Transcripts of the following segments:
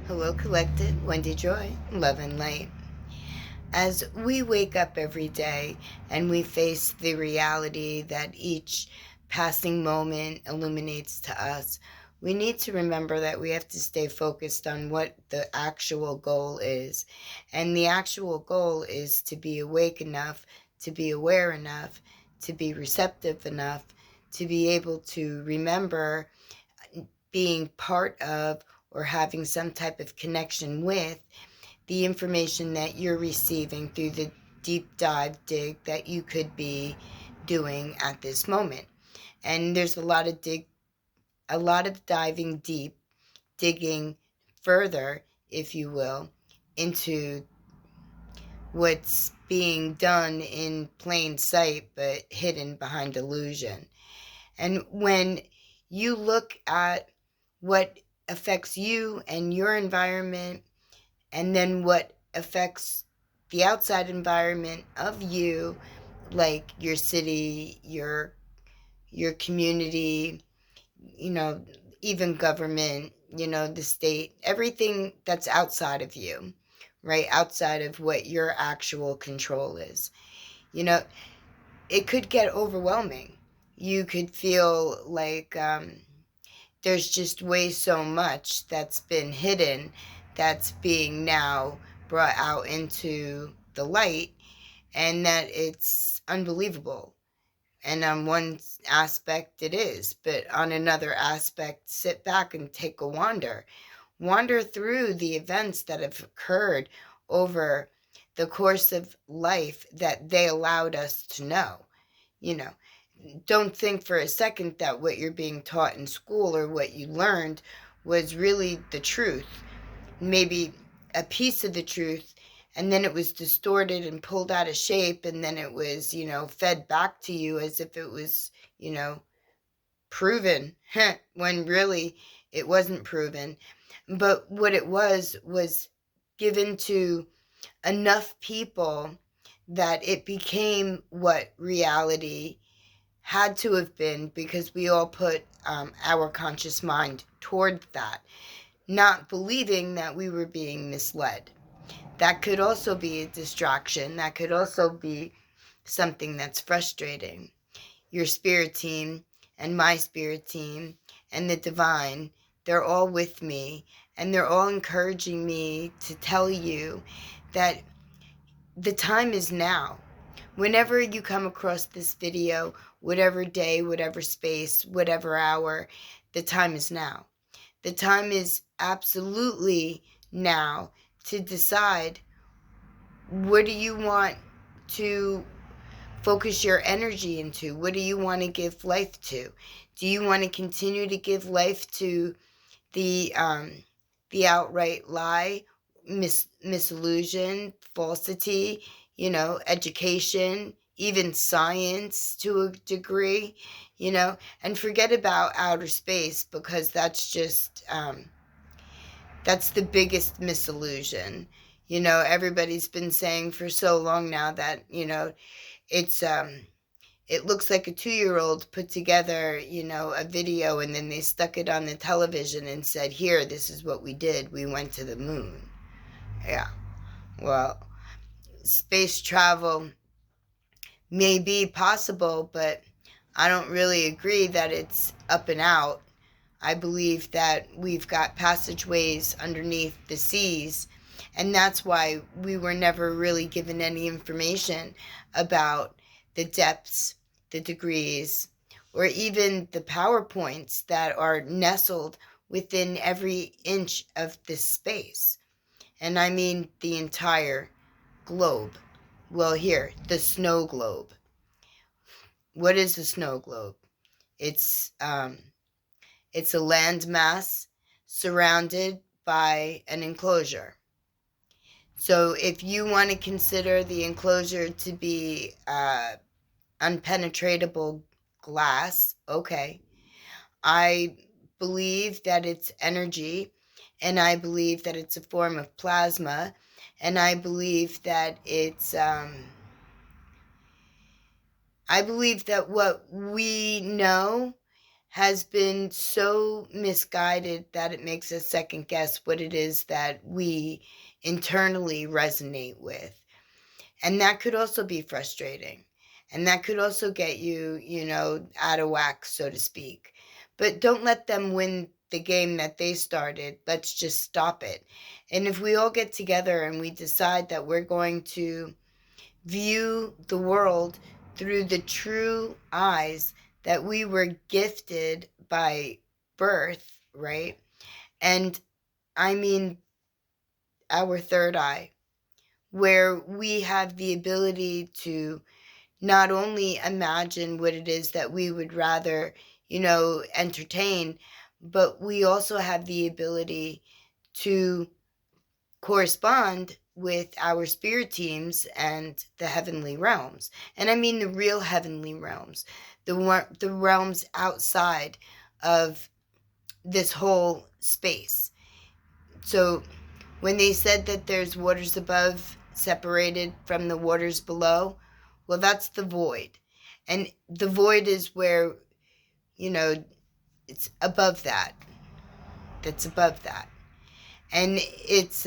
Hello, Collective. Wendy Joy, Love and Light. As we wake up every day and we face the reality that each passing moment illuminates to us, we need to remember that we have to stay focused on what the actual goal is. And the actual goal is to be awake enough, to be aware enough, to be receptive enough, to be able to remember being part of or having some type of connection with the information that you're receiving through the deep dive dig that you could be doing at this moment. And there's a lot of diving deep, digging further, if you will, into what's being done in plain sight but hidden behind illusion. And when you look at what affects you and your environment, and then what affects the outside environment of you, like your city, your community, even government, the state, everything that's outside of you, right? Outside of what your actual control is. It could get overwhelming. You could feel like there's just way so much that's been hidden that's being now brought out into the light, and that it's unbelievable. And on one aspect it is, but on another aspect, sit back and take a wander through the events that have occurred over the course of life that they allowed us to know. Don't think for a second that what you're being taught in school or what you learned was really the truth. Maybe a piece of the truth, and then it was distorted and pulled out of shape, and then it was, fed back to you as if it was, proven, when really it wasn't proven. But what it was given to enough people that it became what reality had to have been, because we all put our conscious mind toward that, not believing that we were being misled. That could also be a distraction. That could also be something that's frustrating. Your spirit team and my spirit team and the divine, they're all with me, and they're all encouraging me to tell you that the time is now. Whenever you come across this video, whatever day, whatever space, whatever hour, the time is now. The time is absolutely now to decide, what do you want to focus your energy into? What do you want to give life to? Do you want to continue to give life to the outright lie, misillusion, falsity, education, even science to a degree, and forget about outer space, because that's just, that's the biggest misillusion. Everybody's been saying for so long now that, it's, it looks like a 2-year-old put together, a video, and then they stuck it on the television and said, here, this is what we did. We went to the moon. Yeah. Well, space travel may be possible, but I don't really agree that it's up and out. I believe that we've got passageways underneath the seas, and that's why we were never really given any information about the depths, the degrees, or even the PowerPoints that are nestled within every inch of this space. And I mean the entire globe. Well, here, the snow globe. What is the snow globe? It's a landmass surrounded by an enclosure. So if you want to consider the enclosure to be unpenetratable glass, okay. I believe that it's energy, and I believe that it's a form of plasma, and I believe that it's I believe that what we know has been so misguided that it makes us second guess what it is that we internally resonate with. And that could also be frustrating. And that could also get you, out of whack, so to speak. But don't let them win the game that they started. Let's just stop it. And if we all get together and we decide that we're going to view the world through the true eyes that we were gifted by birth, right? And I mean our third eye, where we have the ability to not only imagine what it is that we would rather, entertain, but we also have the ability to correspond with our spirit teams and the heavenly realms. And I mean the real heavenly realms, the realms outside of this whole space. So when they said that there's waters above separated from the waters below, well, that's the void. And the void is where, it's above that. That's above that. And it's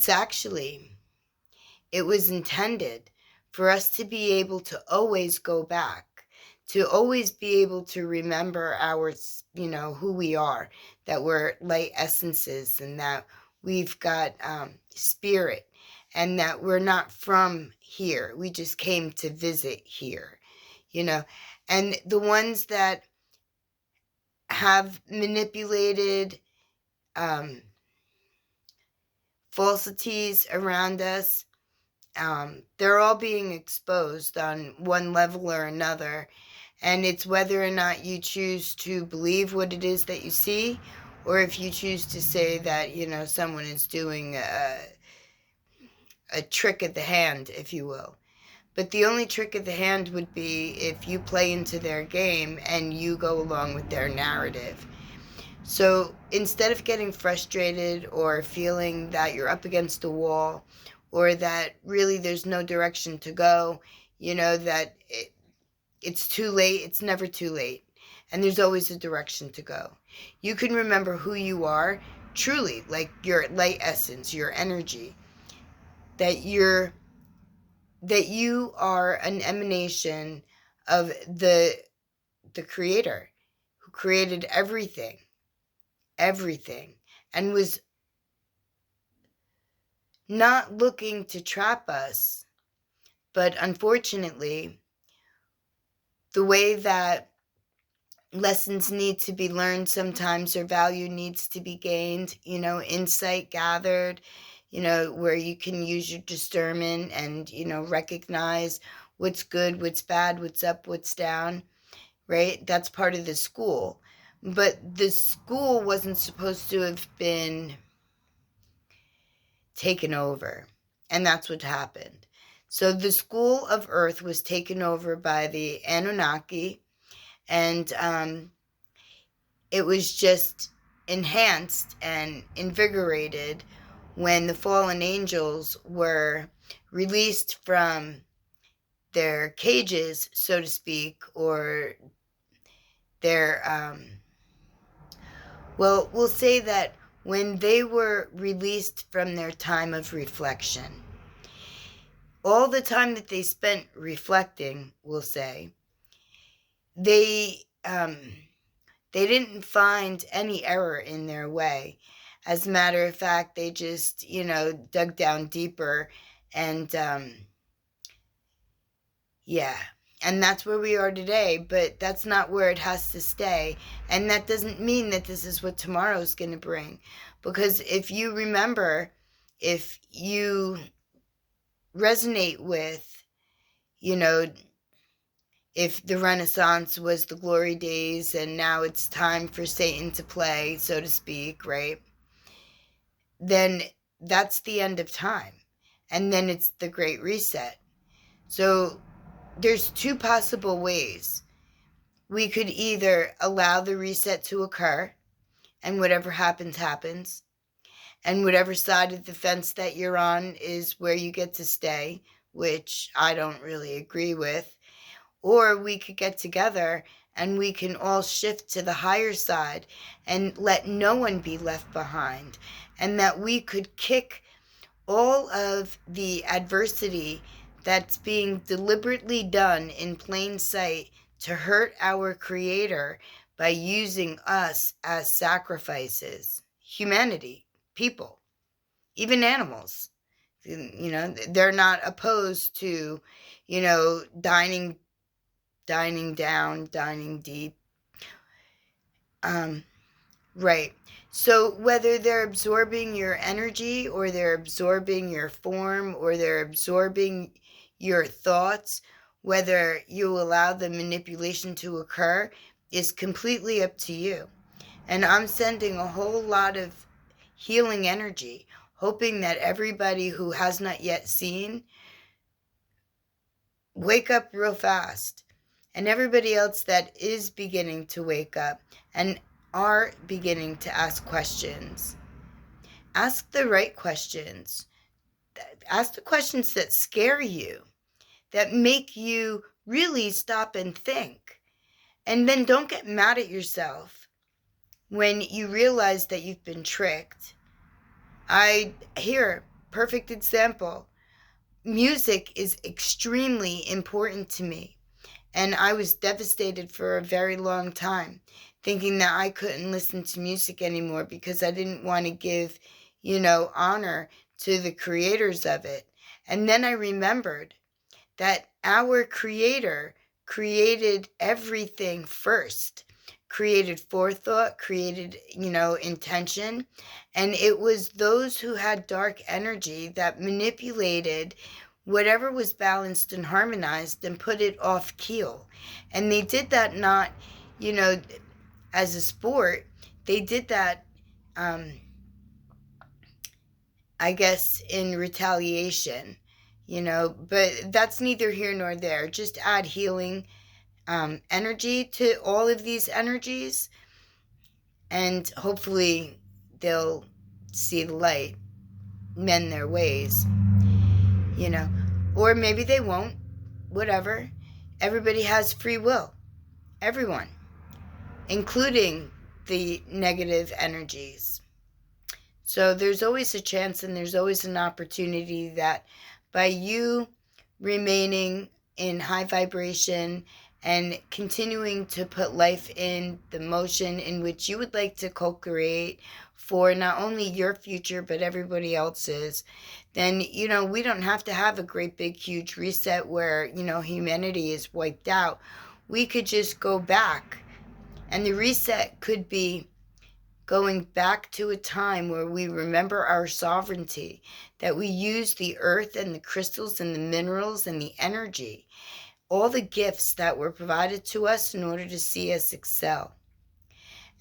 actually, it was intended for us to be able to always go back, to always be able to remember our, who we are, that we're light essences, and that we've got spirit, and that we're not from here. We just came to visit here, and the ones that have manipulated falsities around us, they're all being exposed on one level or another. And it's whether or not you choose to believe what it is that you see, or if you choose to say that, someone is doing a trick of the hand, if you will. But the only trick of the hand would be if you play into their game and you go along with their narrative. So instead of getting frustrated or feeling that you're up against a wall, or that really there's no direction to go, that it's too late, it's never too late. And there's always a direction to go. You can remember who you are, truly, like your light essence, your energy, that you are an emanation of the creator who created everything, and was not looking to trap us. But unfortunately, the way that lessons need to be learned sometimes, or value needs to be gained, insight gathered, where you can use your discernment and, recognize what's good, what's bad, what's up, what's down, right? That's part of the school. But the school wasn't supposed to have been taken over. And that's what happened. So the school of Earth was taken over by the Anunnaki, and it was just enhanced and invigorated when the fallen angels were released from their cages, so to speak, or their, well, we'll say that when they were released from their time of reflection. All the time that they spent reflecting, we'll say, they didn't find any error in their way. As a matter of fact, they just, dug down deeper, and and that's where we are today. But that's not where it has to stay. And that doesn't mean that this is what tomorrow is going to bring. Because if you remember, if you resonate with, if the Renaissance was the glory days and now it's time for Satan to play, so to speak, right? Then that's the end of time. And then it's the Great Reset. So there's two possible ways. We could either allow the reset to occur, and whatever happens, happens. And whatever side of the fence that you're on is where you get to stay, which I don't really agree with. Or we could get together and we can all shift to the higher side and let no one be left behind. And that we could kick all of the adversity that's being deliberately done in plain sight to hurt our Creator by using us as sacrifices. Humanity, people, even animals. They're not opposed to, dining down, dining deep. Right. So whether they're absorbing your energy or they're absorbing your form or they're absorbing your thoughts, whether you allow the manipulation to occur is completely up to you. And I'm sending a whole lot of healing energy, hoping that everybody who has not yet seen, wake up real fast. And everybody else that is beginning to wake up and are beginning to ask questions. Ask the right questions. Ask the questions that scare you, that make you really stop and think. And then don't get mad at yourself when you realize that you've been tricked. Perfect example. Music is extremely important to me. And I was devastated for a very long time, thinking that I couldn't listen to music anymore because I didn't want to give, honor to the creators of it. And then I remembered that our Creator created everything first, created forethought, created, intention. And it was those who had dark energy that manipulated whatever was balanced and harmonized and put it off keel. And they did that not, as a sport. They did that, I guess, in retaliation, but that's neither here nor there. Just add healing energy to all of these energies, and hopefully they'll see the light, mend their ways, or maybe they won't, whatever. Everybody has free will, everyone, including the negative energies. So there's always a chance and there's always an opportunity that by you remaining in high vibration and continuing to put life in the motion in which you would like to co-create for not only your future but everybody else's, then we don't have to have a great big huge reset where humanity is wiped out. We could just go back, and the reset could be going back to a time where we remember our sovereignty, that we use the earth and the crystals and the minerals and the energy, all the gifts that were provided to us in order to see us excel.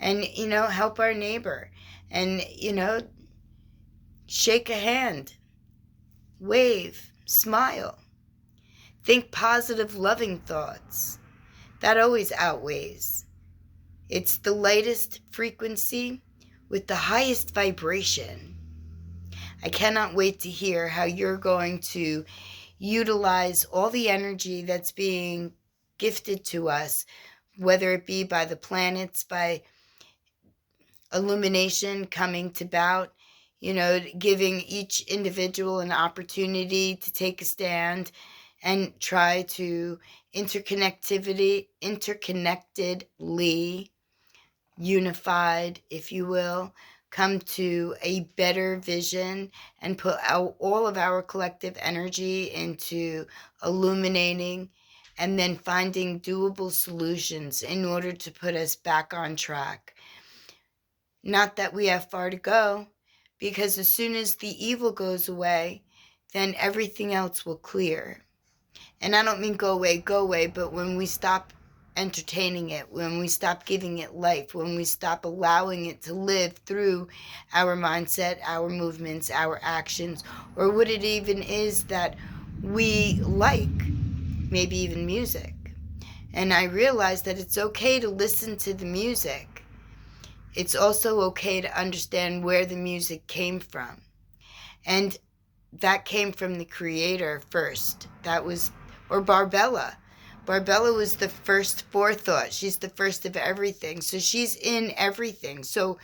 And, help our neighbor and, shake a hand, wave, smile, think positive, loving thoughts. That always outweighs. It's the lightest frequency with the highest vibration. I cannot wait to hear how you're going to utilize all the energy that's being gifted to us, whether it be by the planets, by illumination coming to bout, giving each individual an opportunity to take a stand and try to interconnectedly, unified, if you will, come to a better vision and put out all of our collective energy into illuminating and then finding doable solutions in order to put us back on track. Not that we have far to go, because as soon as the evil goes away, then everything else will clear. And I don't mean go away, but when we stop entertaining it, when we stop giving it life, when we stop allowing it to live through our mindset, our movements, our actions, or what it even is that we like, maybe even music. And I realized that it's okay to listen to the music. It's also okay to understand where the music came from. And that came from the Creator first. Or Barbella. Barbella was the first forethought. She's the first of everything. So she's in everything. So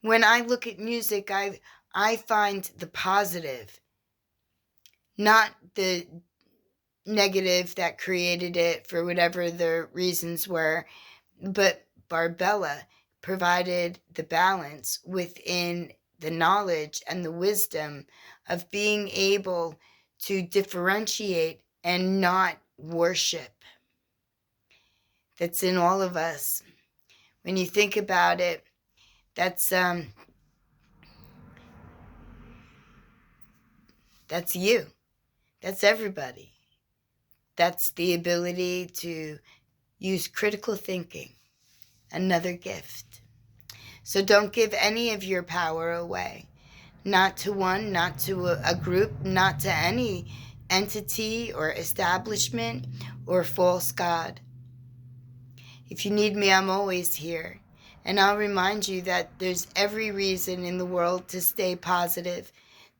when I look at music, I find the positive, not the negative that created it for whatever the reasons were. But Barbella provided the balance within the knowledge and the wisdom of being able to differentiate and not worship. That's in all of us. When you think about it, that's you. That's everybody. That's the ability to use critical thinking, another gift. So don't give any of your power away. Not to one, not to a group, not to any entity or establishment or false god. If you need me, I'm always here. And I'll remind you that there's every reason in the world to stay positive,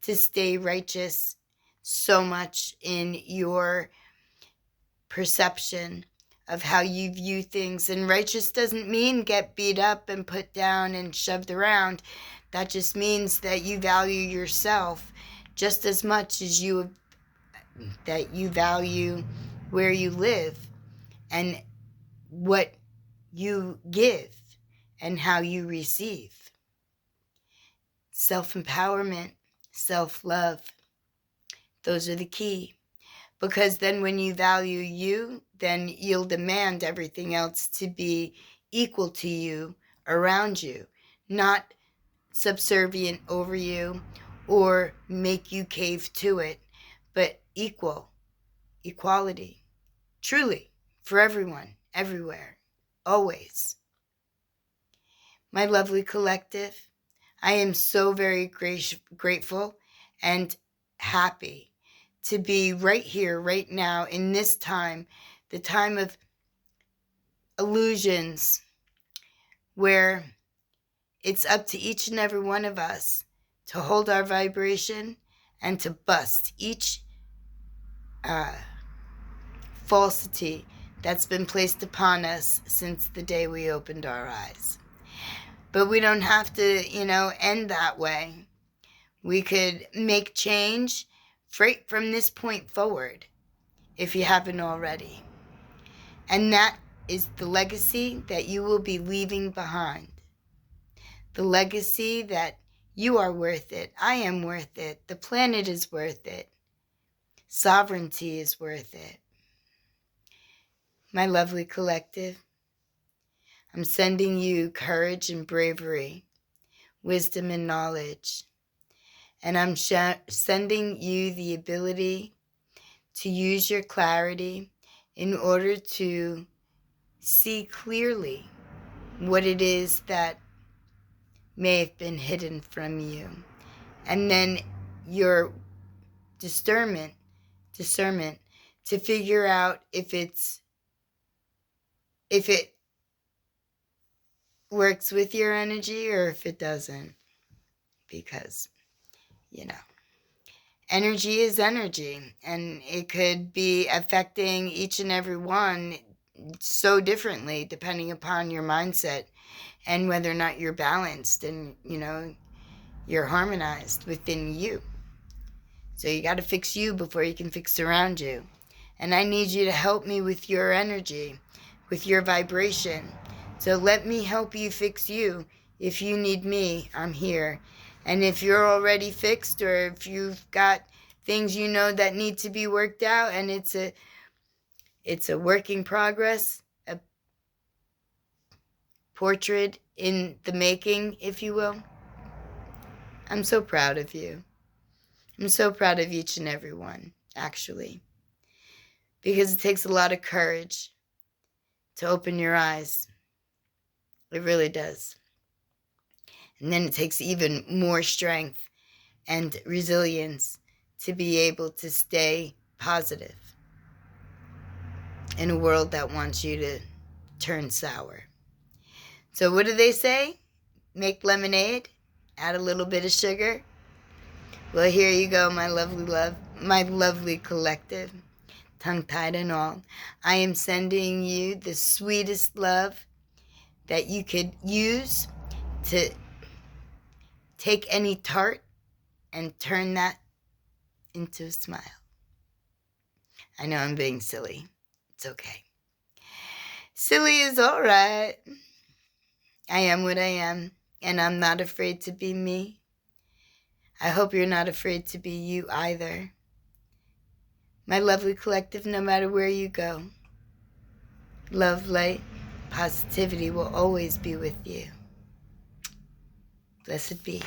to stay righteous, so much in your perception of how you view things. And righteous doesn't mean get beat up and put down and shoved around. That just means that you value yourself just as much as that you value where you live and what you give and how you receive. Self-empowerment, self-love, those are the key. Because then when you value you, then you'll demand everything else to be equal to you, around you, not subservient over you or make you cave to it, but equality, truly, for everyone, everywhere, always. My lovely collective, I am so very grateful and happy to be right here, right now, in this time, the time of illusions, where it's up to each and every one of us to hold our vibration and to bust each falsity that's been placed upon us since the day we opened our eyes. But we don't have to, end that way. We could make change right from this point forward, if you haven't already. And that is the legacy that you will be leaving behind. The legacy that you are worth it. I am worth it. The planet is worth it. Sovereignty is worth it. My lovely collective, I'm sending you courage and bravery, wisdom and knowledge. And I'm sending you the ability to use your clarity in order to see clearly what it is that may have been hidden from you. And then your discernment to figure out if it works with your energy or if it doesn't. Because, energy is energy, and it could be affecting each and every one so differently depending upon your mindset and whether or not you're balanced and, you're harmonized within you. So you got to fix you before you can fix around you. And I need you to help me with your energy, with your vibration. So let me help you fix you. If you need me, I'm here. And if you're already fixed, or if you've got things that need to be worked out, and it's a work in progress, a portrait in the making, if you will, I'm so proud of you. I'm so proud of each and every one, actually. Because it takes a lot of courage to open your eyes. It really does. And then it takes even more strength and resilience to be able to stay positive in a world that wants you to turn sour. So what do they say? Make lemonade, add a little bit of sugar. Well, here you go, my lovely collective. tongue-tied and all. I am sending you the sweetest love that you could use to take any tart and turn that into a smile. I know I'm being silly. It's okay. Silly is all right. I am what I am, and I'm not afraid to be me. I hope you're not afraid to be you either. My lovely collective, no matter where you go, love, light, positivity will always be with you. Blessed be.